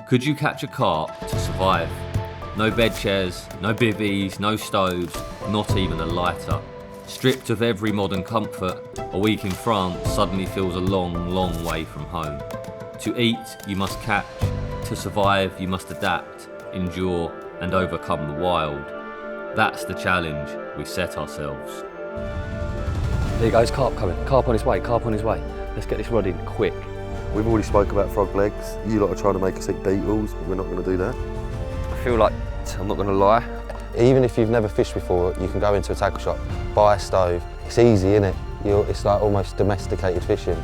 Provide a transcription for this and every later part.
Could you catch a carp to survive? No bed chairs, no bivvies, no stoves, not even a lighter. Stripped of every modern comfort, a week in France suddenly feels a long, long way from home. To eat, you must catch. To survive, you must adapt, endure, and overcome the wild. That's the challenge we set ourselves. There goes carp coming. Carp on his way, carp on his way. Let's get this rod in quick. We've already spoke about frog legs. You lot are trying to make us eat beetles, but we're not going to do that. I feel like, I'm not going to lie, even if you've never fished before, you can go into a tackle shop, buy a stove. It's easy, isn't it? It's like almost domesticated fishing.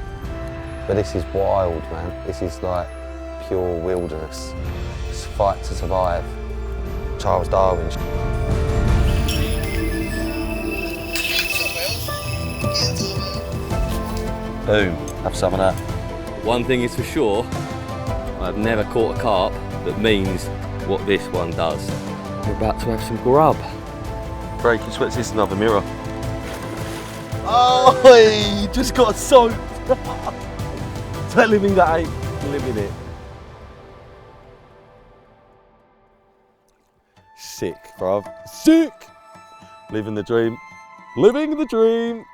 But this is wild, man. This is like pure wilderness. It's fight to survive. Charles Darwin. Boom, have some of that. One thing is for sure, I've never caught a carp that means what this one does. We're about to have some grub. Breaking sweats, this is another mirror. Oh, he just got soaked. Telling me that ain't living it. Sick, bruv. Sick! Living the dream. Living the dream.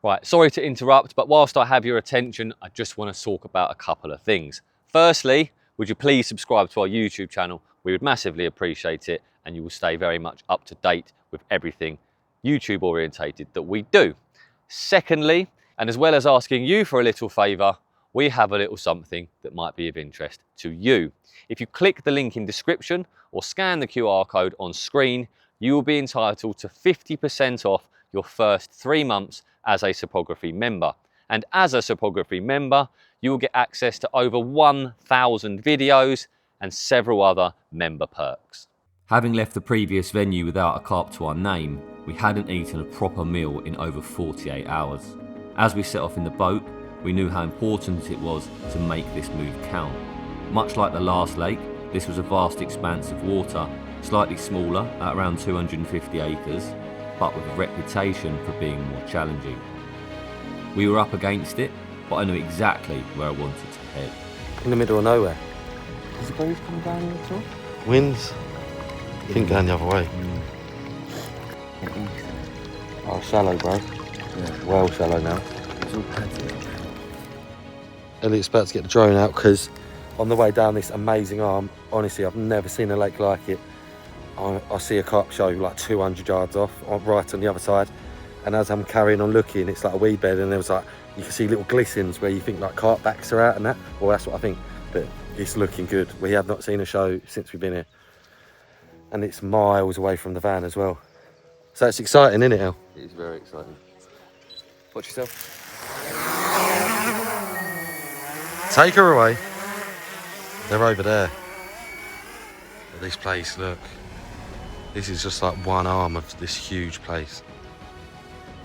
Right, sorry to interrupt, but whilst I have your attention, I just want to talk about a couple of things. Firstly, would you please subscribe to our YouTube channel? We would massively appreciate it, and you will stay very much up to date with everything YouTube orientated that we do. Secondly, and as well as asking you for a little favour, we have a little something that might be of interest to you. If you click the link in description or scan the QR code on screen, you will be entitled to 50% off your first 3 months as a Cypography member. And as a Cypography member, you will get access to over 1,000 videos and several other member perks. Having left the previous venue without a carp to our name, we hadn't eaten a proper meal in over 48 hours. As we set off in the boat, we knew how important it was to make this move count. Much like the last lake, this was a vast expanse of water, slightly smaller at around 250 acres, but with a reputation for being more challenging. We were up against it, but I knew exactly where I wanted to head. In the middle of nowhere. Is the breeze coming down here at all? Winds. I think going the other way. Oh, shallow, bro. Yeah. Well shallow now. It's all padded. Elliott's about to get the drone out because on the way down this amazing arm, honestly, I've never seen a lake like it. I see a carp show like 200 yards off, right on the other side. And as I'm carrying on looking, it's like a weed bed, and there was like, you can see little glistens where you think like carp backs are out and that. Well, that's what I think, but it's looking good. We have not seen a show since we've been here. And it's miles away from the van as well. So it's exciting, isn't it, El? It is very exciting. Watch yourself. Take her away. They're over there. At this place, look. This is just like one arm of this huge place.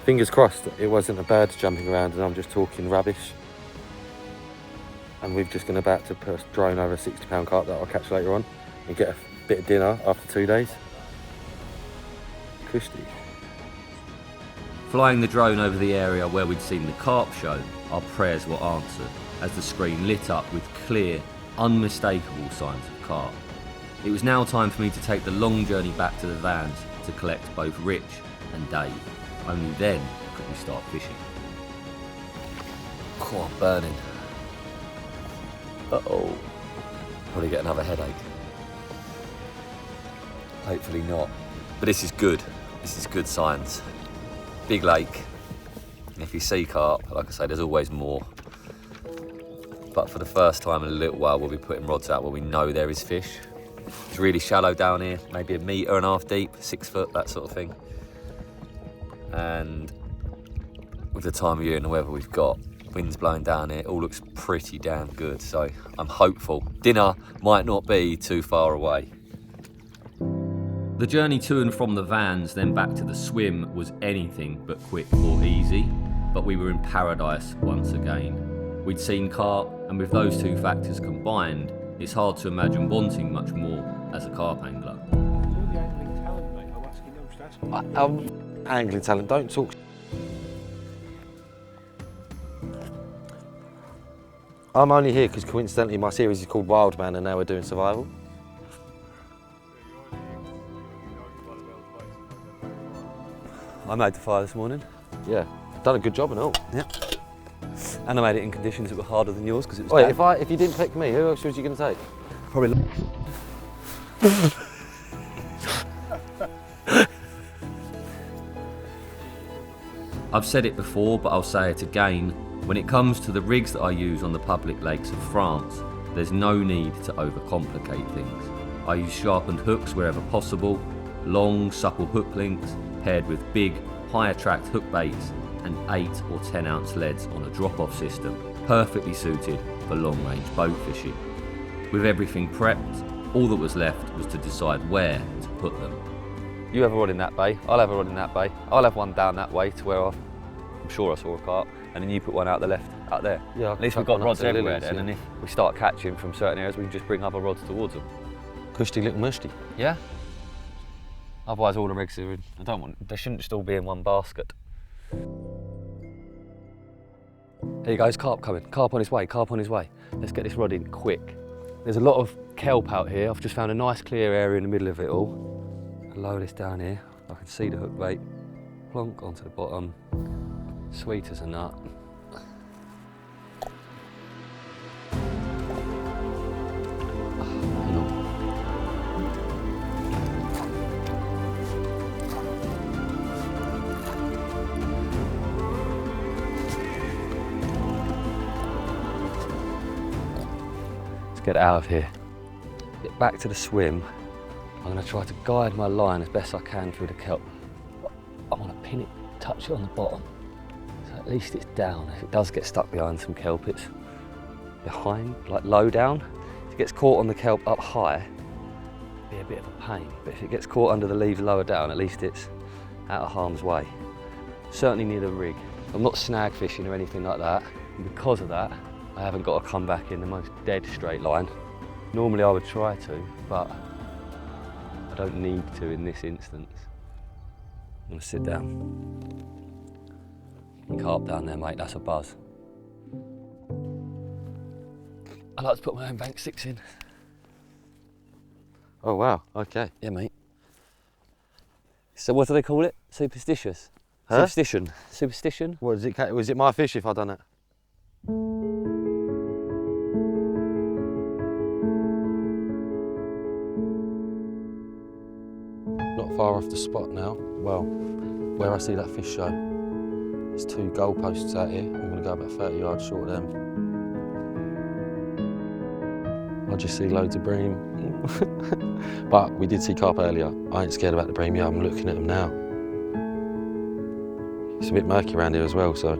Fingers crossed it wasn't a bird jumping around and I'm just talking rubbish. And we've just been about to put a drone over a 60-pound carp that I'll catch later on and get a bit of dinner after 2 days. Christy. Flying the drone over the area where we'd seen the carp show, our prayers were answered as the screen lit up with clear, unmistakable signs of carp. It was now time for me to take the long journey back to the vans to collect both Rich and Dave. Only then could we start fishing. Oh, I'm burning. Uh-oh. Probably get another headache. Hopefully not. But this is good. This is good signs. Big lake. And if you see carp, like I say, there's always more. But for the first time in a little while, we'll be putting rods out where we know there is fish. It's really shallow down here, maybe 1.5 meters deep, 6 foot, that sort of thing. And with the time of year and the weather we've got, wind's blowing down here, it all looks pretty damn good. So I'm hopeful. Dinner might not be too far away. The journey to and from the vans, then back to the swim, was anything but quick or easy, but we were in paradise once again. We'd seen carp, and with those two factors combined, it's hard to imagine wanting much more as a carp angler. Angling talent, don't talk. I'm only here because coincidentally my series is called Wild Man and now we're doing survival. I made the fire this morning. Yeah, done a good job and all. Yeah. And I made it in conditions that were harder than yours because it was Wait, damp. if you didn't pick me, who else was you going to take? Probably. I've said it before, but I'll say it again. When it comes to the rigs that I use on the public lakes of France, there's no need to overcomplicate things. I use sharpened hooks wherever possible, long, supple hook links, paired with big, high-attract hook baits and 8 or 10 ounce leads on a drop-off system, perfectly suited for long-range boat fishing. With everything prepped, all that was left was to decide where to put them. You have a rod in that bay, I'll have a rod in that bay, I'll have one down that way to where I'm sure I saw a carp, and then you put one out the left, out there. Yeah, at least we've got rods everywhere then, and if we start catching from certain areas, we can just bring other rods towards them. Cushy little musty. Yeah. Otherwise all the rigs are in, they shouldn't just all be in one basket. There you go, it's carp coming. Carp on his way, carp on his way. Let's get this rod in quick. There's a lot of kelp out here. I've just found a nice clear area in the middle of it all. I'll lower this down here. I can see the hook bait. Plonk onto the bottom. Sweet as a nut. Get out of here, get back to the swim. I'm going to try to guide my line as best I can through the kelp. I want to pin it, touch it on the bottom, so at least it's down. If it does get stuck behind some kelp, it's behind, like low down. If it gets caught on the kelp up high, it'll be a bit of a pain. But if it gets caught under the leaves lower down, at least it's out of harm's way. Certainly near the rig. I'm not snag fishing or anything like that, and because of that, I haven't got to come back in the most dead straight line. Normally I would try to, but I don't need to in this instance. I'm gonna sit down. Carp down there, mate, that's a buzz. I like to put my own bank sticks in. Oh wow, okay. Yeah, mate. So what do they call it? Superstitious? Huh? Superstition. Superstition? What is it? Was it my fish if I'd done it? Not far off the spot now. Well, where I see that fish show. There's 2 goalposts out here. I'm gonna go about 30 yards short of them. I just see loads of bream. But we did see carp earlier. I ain't scared about the bream, yeah, I'm looking at them now. It's a bit murky around here as well, so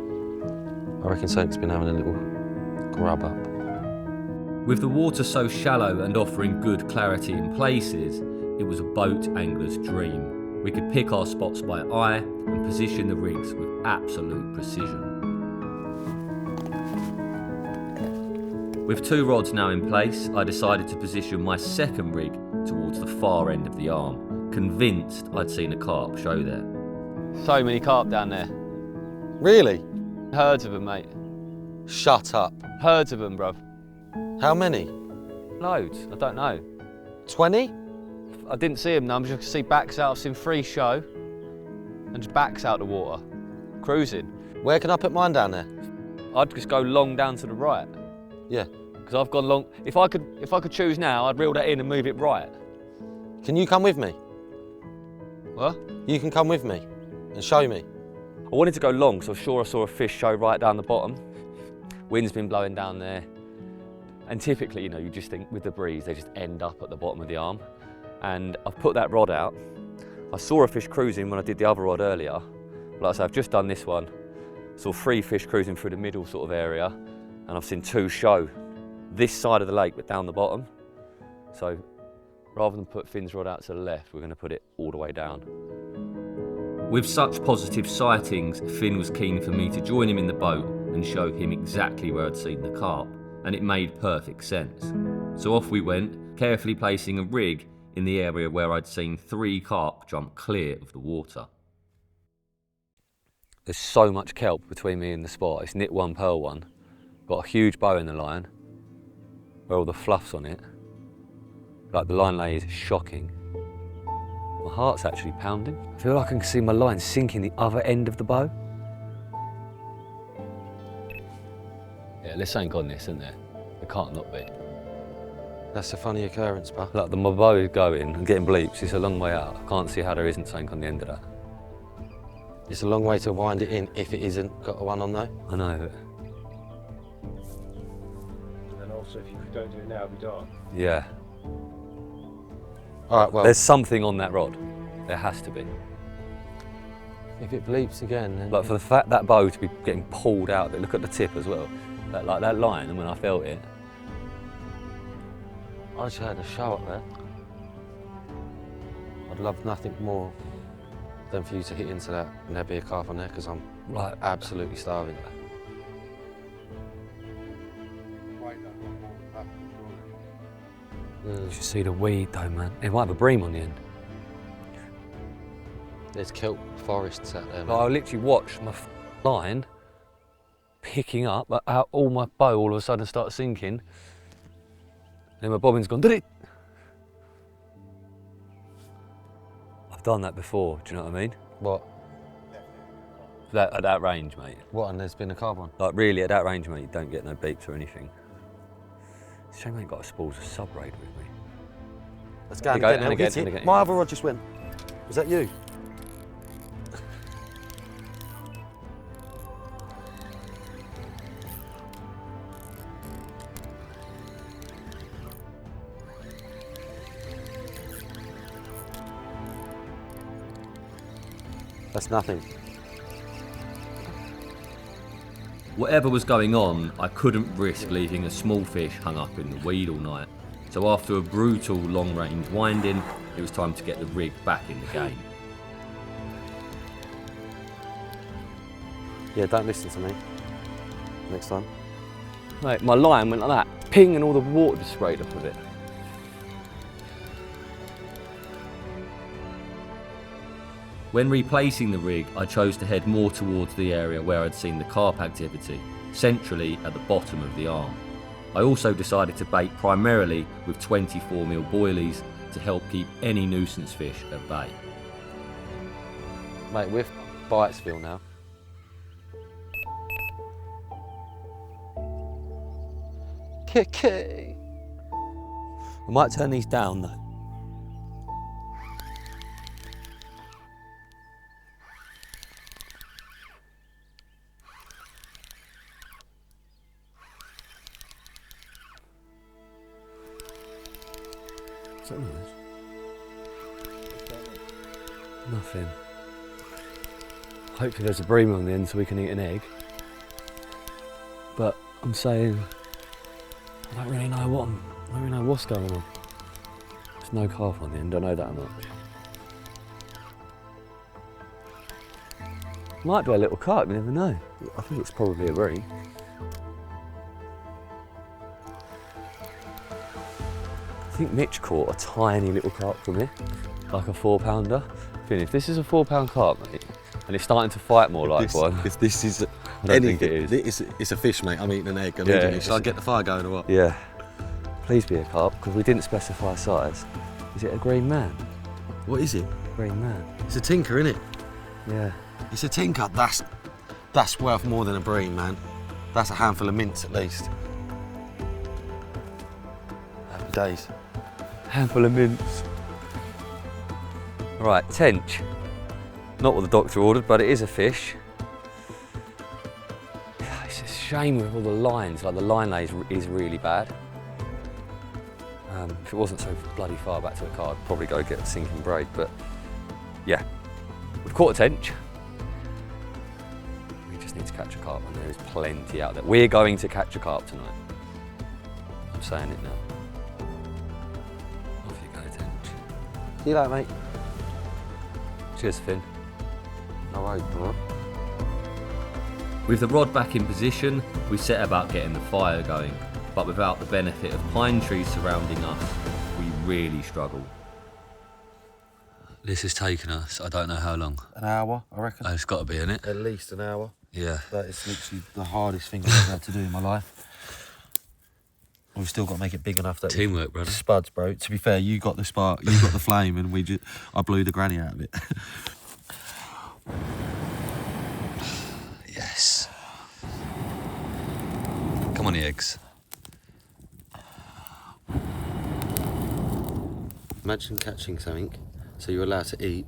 I reckon Soak's been having a little grub up. With the water so shallow and offering good clarity in places, it was a boat angler's dream. We could pick our spots by eye and position the rigs with absolute precision. With 2 rods now in place, I decided to position my second rig towards the far end of the arm, convinced I'd seen a carp show there. So many carp down there. Really? Herds of them, mate. Shut up. Herds of them, bruv. How many? Loads, I don't know. 20? I didn't see them numbers, I could see backs out, I've seen 3 show, and just backs out the water, cruising. Where can I put mine down there? I'd just go long down to the right. Yeah. Because I've gone long, if I could choose now, I'd reel that in and move it right. Can you come with me? What? You can come with me and show me. I wanted to go long because I was sure I saw a fish show right down the bottom. Wind's been blowing down there. And typically, you know, you just think with the breeze, they just end up at the bottom of the arm. And I've put that rod out. I saw a fish cruising when I did the other rod earlier. Like I said, I've just done this one. Saw 3 fish cruising through the middle sort of area, and I've seen 2 show this side of the lake but down the bottom. So rather than put Finn's rod out to the left, we're going to put it all the way down. With such positive sightings, Finn was keen for me to join him in the boat and show him exactly where I'd seen the carp, and it made perfect sense. So off we went, carefully placing a rig in the area where I'd seen 3 carp jump clear of the water. There's so much kelp between me and the spot. It's knit one, pearl one. got a huge bow in the line, where all the fluff's on it. Like the line lay is shocking. My heart's actually pounding. I feel like I can see my line sinking the other end of the bow. Yeah, there's something on this, isn't there? There can't not be. That's a funny occurrence, pal. Like my bow is going and getting bleeps, it's a long way out. I can't see how there isn't something on the end of that. It's a long way to wind it in if it isn't got a one on though. I know, but And then also, if you don't do it now, it'll be dark. yeah. All right, well, There's something on that rod. There has to be. if it bleeps again, then... Like for the fact that bow to be getting pulled out, look at the tip as well. Like that line, and when I felt it. I just had a show up there. I'd love nothing more than for you to hit into that and there be a carp on there, because I'm Right. absolutely starving. You should see the weed though, man. It might have a bream on the end. There's kelp forests out there, Like, I man. literally watched my line picking up, all my bow all of a sudden started sinking. Then my bobbin's gone, did it? I've done that before, do you know what I mean? What? At that range, mate. What, and there's been a carp on? Like really, at that range, mate, you don't get no beeps or anything. It's a shame I ain't got a spools of sub-raid with me. Let's go and Go, again, and now. again, Hit and it. again. My other rod just went. Was that you? That's nothing. Whatever was going on, I couldn't risk leaving a small fish hung up in the weed all night. So after a brutal long-range winding, it was time to get the rig back in the game. Yeah, don't listen to me. Next time. Mate, my line went like that, ping, and all the water just sprayed off of it. When replacing the rig, I chose to head more towards the area where I'd seen the carp activity, centrally at the bottom of the arm. I also decided to bait primarily with 24mm boilies to help keep any nuisance fish at bay. Mate, we're Bitesville now. Kiki. I might turn these down though. What's that noise? Nothing. Hopefully there's a bream on the end so we can eat an egg. But I'm saying I don't really know what's going on. There's no carp on the end, I know that much. Might be a little carp, you never know. I think it's probably a bream. I think Mitch caught a tiny little carp from here, like a 4-pounder. Finn, if this is a 4-pound carp, mate, and it's starting to fight more like one, If this is I don't think it is. It's a fish, mate. I'm eating an egg. Yeah, Shall I get the fire going or what? Yeah. Please be a carp, because we didn't specify size. Is it a green man? What is it? Green man. It's a tinker, innit? Yeah. It's a tinker. That's worth more than a bream, man. That's a handful of mints at least. Happy days. Handful of mints. Right, tench. Not what the doctor ordered, but it is a fish. It's a shame with all the lines, like the line lay is really bad. If it wasn't so bloody far back to the car, I'd probably go get a sinking braid, but yeah. We've caught a tench. We just need to catch a carp, and there is plenty out there. We're going to catch a carp tonight. I'm saying it now. Off you go, tench. See you later, mate. Cheers, Finn. No worries, bro. With the rod back in position, we set about getting the fire going, but without the benefit of pine trees surrounding us, we really struggled. This has taken us, I don't know how long. An hour, I reckon. It's got to be, innit? At least an hour. Yeah. That is literally the hardest thing I've ever had to do in my life. We've still got to make it big enough that Teamwork, brother. spuds, bro. To be fair, you got the spark, you got the flame, and I blew the granny out of it. Yes. Come on, the eggs. Imagine catching something, so you're allowed to eat,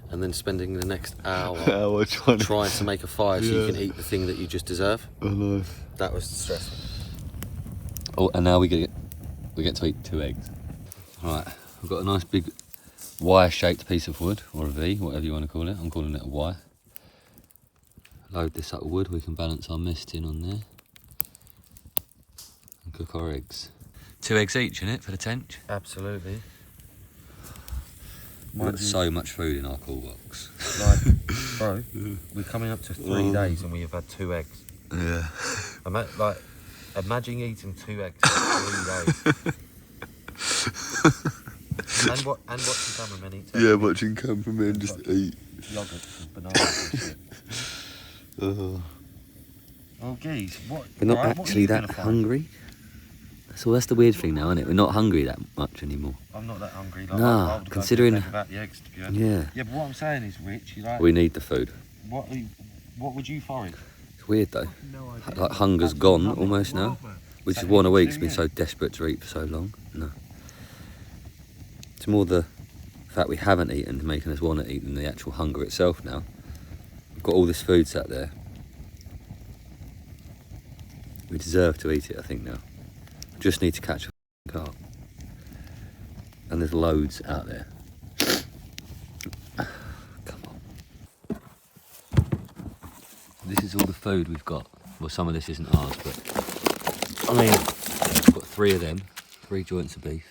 and then spending the next hour trying to make a fire so you can eat the thing that you just deserve. Oh no. That was stressful. Oh, and now we get to eat 2 eggs. All right, we've got a nice big Y-shaped piece of wood, or a V, whatever you want to call it. I'm calling it a Y. Load this up with wood. We can balance our mist in on there and cook our eggs. 2 eggs each in it for the tench. Absolutely. We've got so much food in our cool box. Like, bro, we're coming up to 3 days and we have had 2 eggs. Yeah. Imagine eating 2 eggs for 3 days. and watching cameramen eat 2 eggs. Watching cameramen just eat. Yogurt and bananas and shit. Oh, geez, what? We're not right, what are actually you that gonna find? hungry. So that's the weird thing now, isn't it? We're not hungry that much anymore. I'm not that hungry. Like, Nah, I would go considering- to bed without the eggs, to be honest. Yeah. Yeah, but what I'm saying is, Rich, you like, We need the food. what would you find? It's weird though. No idea. Like hunger's gone almost now. Which is one a week's been so desperate to eat for so long. No. It's more the fact we haven't eaten making us want to eat than the actual hunger itself now. We've got all this food sat there. We deserve to eat it, I think, now. We just need to catch a carp. And there's loads out there. Come on. This is all the food we've got. Well, some of this isn't ours, but I mean, we've got 3 of them, 3 joints of beef,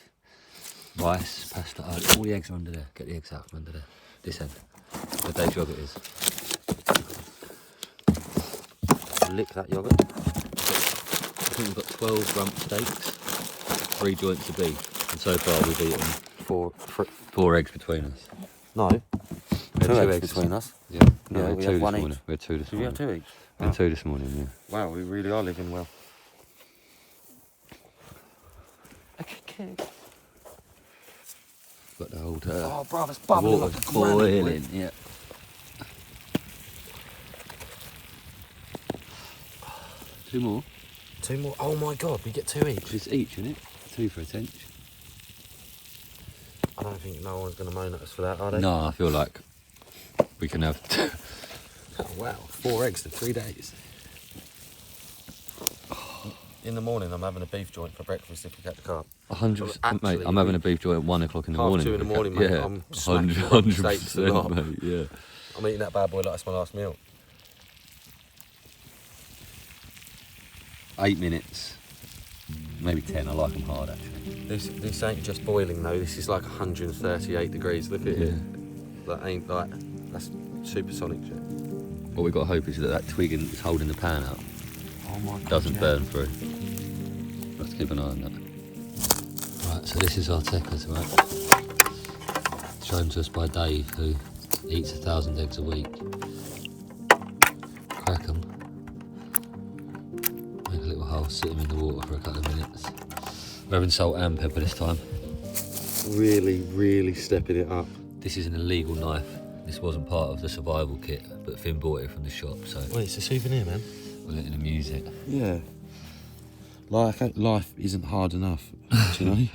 rice, pasta. Oh, all the eggs are under there. Get the eggs out from under there. This end. Where Dave's yogurt is. Lick that yogurt. I think we've got 12 rump steaks, 3 joints of beef, and so far we've eaten 4 eggs between us. No, We had 2 eggs between us. Yeah, Yeah, no, we we had had 2 one this each. morning. We had 2 this Did we have morning. 2 each? We had 2 this morning, yeah. Wow, we really are living well. Got the old Oh, bro, it's bubbling water like a granite, boiling, mate. yeah. 2 more. 2 more. Oh my god, we get 2 each. Just each, innit? 2 for a tench. I don't think no one's going to moan at us for that, are they? No, I feel like we can have. Oh, wow, 4 eggs in 3 days. In the morning, I'm having a beef joint for breakfast if we catch the carp. 100%, Actually, mate. I'm having a beef joint at 1 o'clock in the morning. 2:30 in the morning, mate. Yeah, I'm smacking rump steaks to the knob. mate. Yeah. I'm eating that bad boy like it's my last meal. 8 minutes, maybe 10. I like them hard actually. This ain't just boiling though. This is like 138 degrees. Look at Yeah. it. That ain't like that's supersonic shit. What we got to hope is that that twig that's holding the pan out Oh my god. doesn't burn through. Let's keep an eye on that. Right, so this is our tekkers, right? Shown to us by Dave, who eats 1,000 eggs a week. Crack them. Make a little hole, sit them in the water for a couple of minutes. We're having salt and pepper this time. Really, really stepping it up. This is an illegal knife. This wasn't part of the survival kit, but Finn bought it from the shop, so Well, it's a souvenir, man. we're letting him use it. Yeah. Like life isn't hard enough, do you know?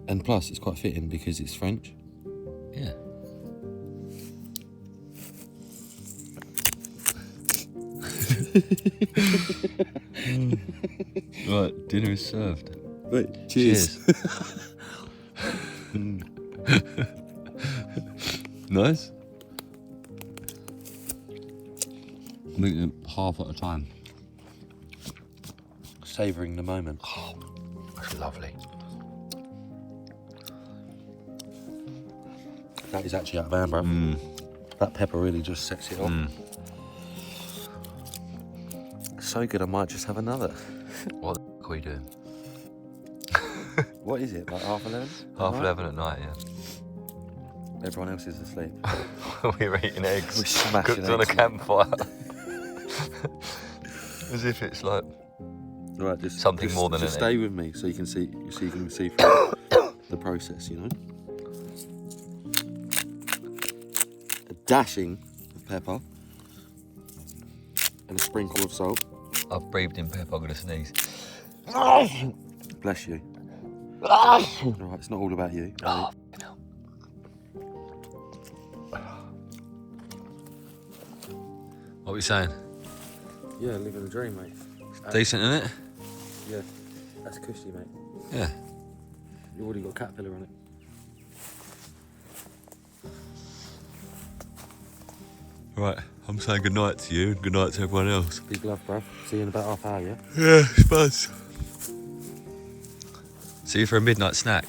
And plus, it's quite fitting because it's French. Yeah. Right, dinner is served. Wait, Cheers. Nice. I'm eating it half at a time. Savouring the moment. Oh, that's lovely. That is actually out of hand, bro. That pepper really just sets it off. So good, I might just have another. What the f*** are we doing? What is it, like 11:30? Half 11 at night, yeah. Everyone else is asleep. We're eating eggs. We're smashing cooked on a eggs. campfire. As if it's like Right, just Something more than just an stay egg. with me so you can see through the process, you know. A dashing of pepper and a sprinkle of salt. I've breathed in pepper, I'm gonna sneeze. Bless you. Alright, it's not all about you. Oh, what are we saying? Yeah, living the dream, mate. Decent, isn't it? Yeah, that's cushy, mate. Yeah. You've already got a caterpillar on it. Right, I'm saying good night to you and good night to everyone else. Big love, bruv. See you in about half hour, yeah? Yeah, it's buzz. See you for a midnight snack.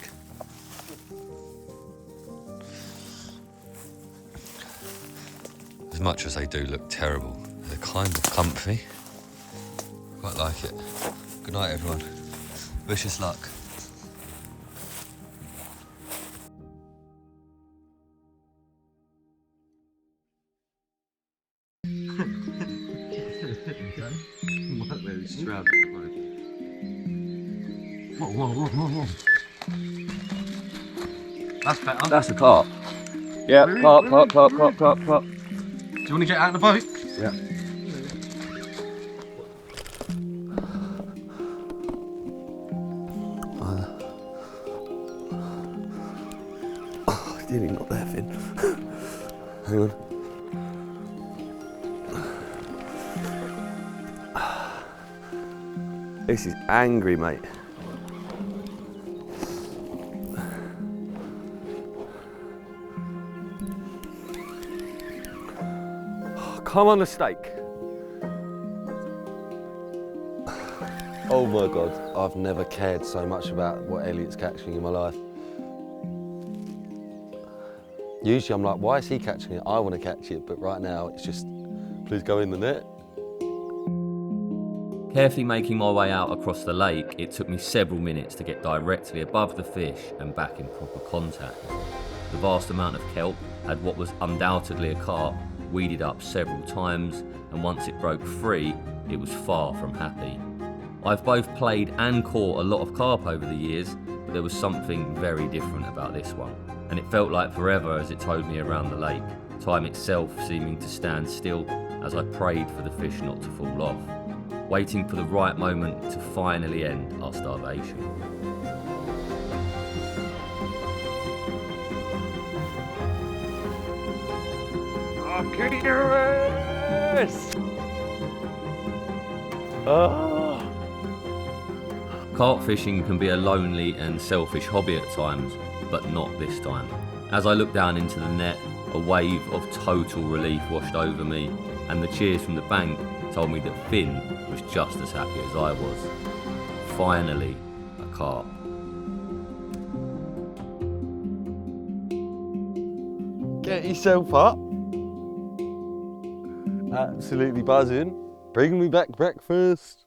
As much as they do look terrible, they're kind of comfy. Quite like it. Good night, everyone. Wish us luck. That's better. That's a carp. Yeah, carp. Do you want to get out of the boat? Yeah. Oh, nearly not there, Finn. Hang on. This is angry, mate. Come on the stake. Oh my God, I've never cared so much about what Elliott's catching in my life. Usually I'm like, why is he catching it? I want to catch it, but right now it's just, please go in the net. Carefully making my way out across the lake, it took me several minutes to get directly above the fish and back in proper contact. The vast amount of kelp had what was undoubtedly a carp weeded up several times, and once it broke free, it was far from happy. I've both played and caught a lot of carp over the years, but there was something very different about this one, and it felt like forever as it towed me around the lake, time itself seeming to stand still as I prayed for the fish not to fall off, waiting for the right moment to finally end our starvation. Carp fishing can be a lonely and selfish hobby at times, but not this time. As I looked down into the net, a wave of total relief washed over me, and the cheers from the bank told me that Finn was just as happy as I was. Finally, a carp. Get yourself up. Absolutely buzzing. Bring me back breakfast.